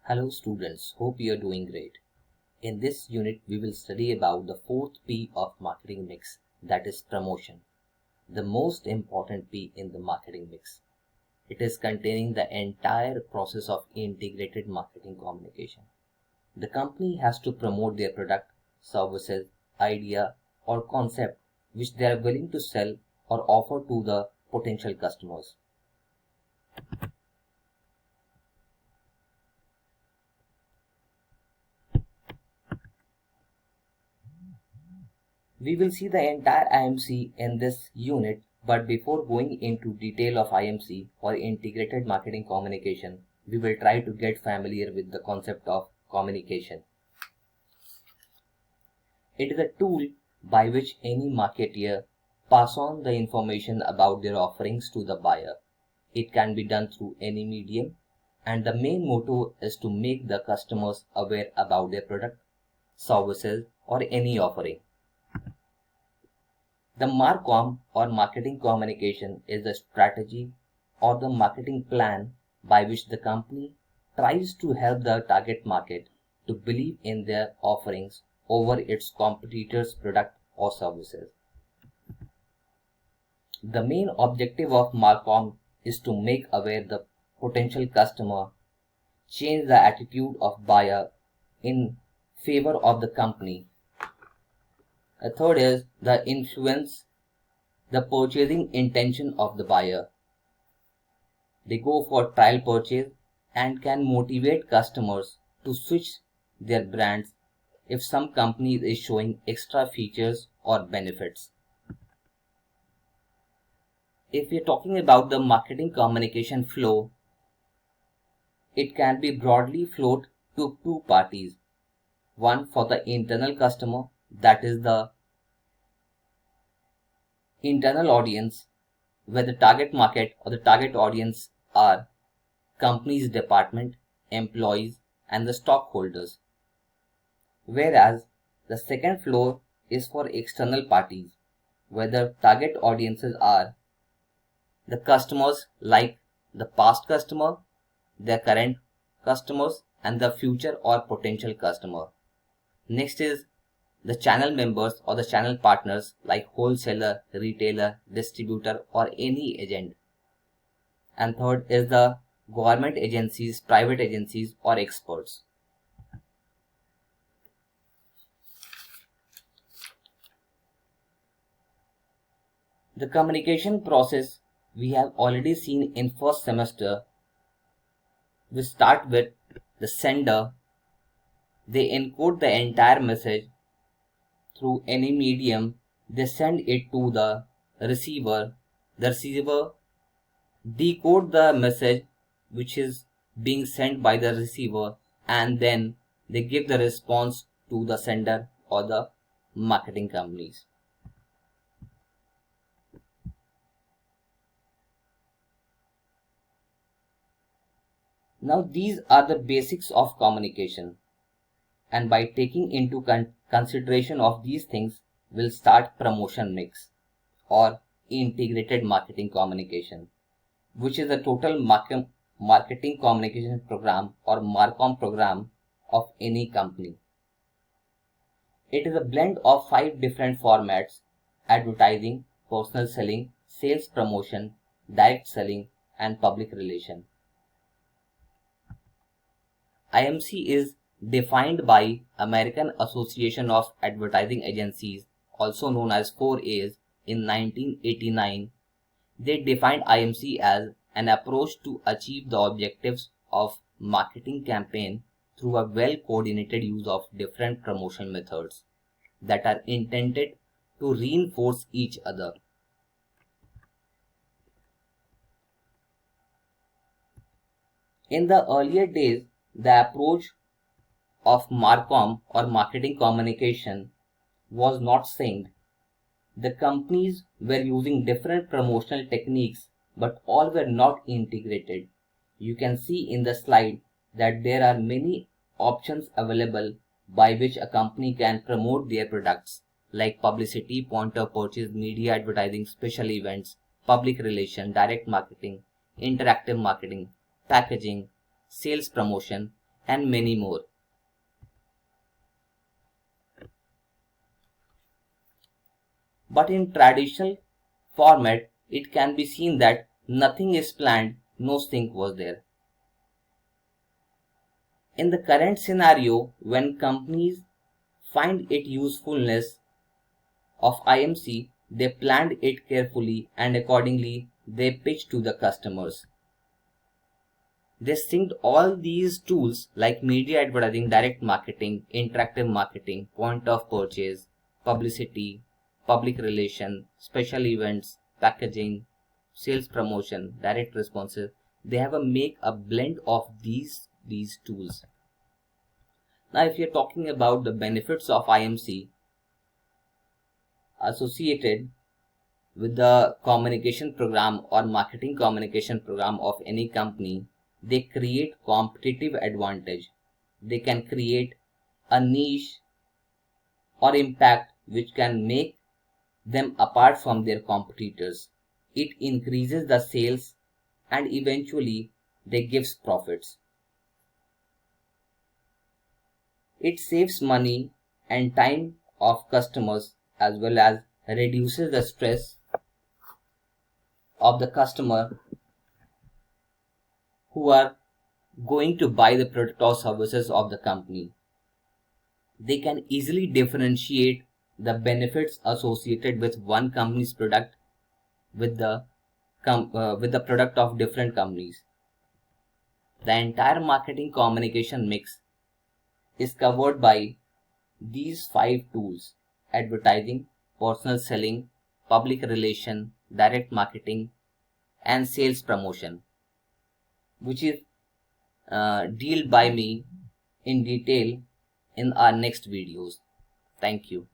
Hello students, hope you are doing great. In this unit, we will study about the fourth P of marketing mix, that is promotion, the most important P in the marketing mix. It is containing the entire process of integrated marketing communication. The company has to promote their product, services, idea, or concept which they are willing to sell or offer to the potential customers. We will see the entire IMC in this unit, but before going into detail of IMC or integrated marketing communication, we will try to get familiar with the concept of communication. It is a tool by which any marketeer pass on the information about their offerings to the buyer. It can be done through any medium, and the main motto is to make the customers aware about their product, services, or any offering. The MarCom or marketing communication is the strategy or the marketing plan by which the company tries to help the target market to believe in their offerings over its competitors' product or services. The main objective of MarCom is to make aware the potential customer, change the attitude of buyer in favor of the company. The third is the influence the purchasing intention of the buyer. They go for trial purchase and can motivate customers to switch their brands if some company is showing extra features or benefits. If we are talking about the marketing communication flow, it can be broadly flowed to two parties. One for the internal customer, that is the internal audience, where the target market or the target audience are company's department, employees, and the stockholders. Whereas the second floor is for external parties, where the target audiences are the customers like the past customer, their current customers, and the future or potential customer. Next is the channel members or the channel partners like wholesaler, retailer, distributor, or any agent. And third is the government agencies, private agencies, or experts. The communication process we have already seen in first semester. We start with the sender. They encode the entire message through any medium. They send it to the receiver. The receiver decode the message which is being sent by the receiver, and then they give the response to the sender or the marketing companies. Now these are the basics of communication, and by taking into consideration of these things, we'll start promotion mix or integrated marketing communication, which is a total marketing communication program or MarCom program of any company. It is a blend of 5 different formats: advertising, personal selling, sales promotion, direct selling, and public relation. IMC is defined by American Association of Advertising Agencies, also known as 4As, in 1989. They defined IMC as an approach to achieve the objectives of marketing campaign through a well-coordinated use of different promotion methods that are intended to reinforce each other. In the earlier days, the approach of MarCom or marketing communication was not synced. The companies were using different promotional techniques, but all were not integrated. You can see in the slide that there are many options available by which a company can promote their products, like publicity, point of purchase, media advertising, special events, public relation, direct marketing, interactive marketing, packaging, sales promotion, and many more. But in traditional format, it can be seen that nothing is planned, no sync was there. In the current scenario, when companies find it usefulness of IMC, they planned it carefully and accordingly they pitch to the customers. They synced all these tools like media advertising, direct marketing, interactive marketing, point of purchase, publicity, public relation, special events, packaging, sales promotion, direct responses. They have a make a blend of these tools. Now, if you're talking about the benefits of IMC associated with the communication program or marketing communication program of any company, they create competitive advantage. They can create a niche or impact which can make them apart from their competitors. It increases the sales and eventually they gives profits. It saves money and time of customers as well as reduces the stress of the customer who are going to buy the product or services of the company. They can easily differentiate the benefits associated with one company's product with the product of different companies. The entire marketing communication mix is covered by these 5 tools: advertising, personal selling, public relation, direct marketing, and sales promotion, which is dealt by me in detail in our next videos. Thank you.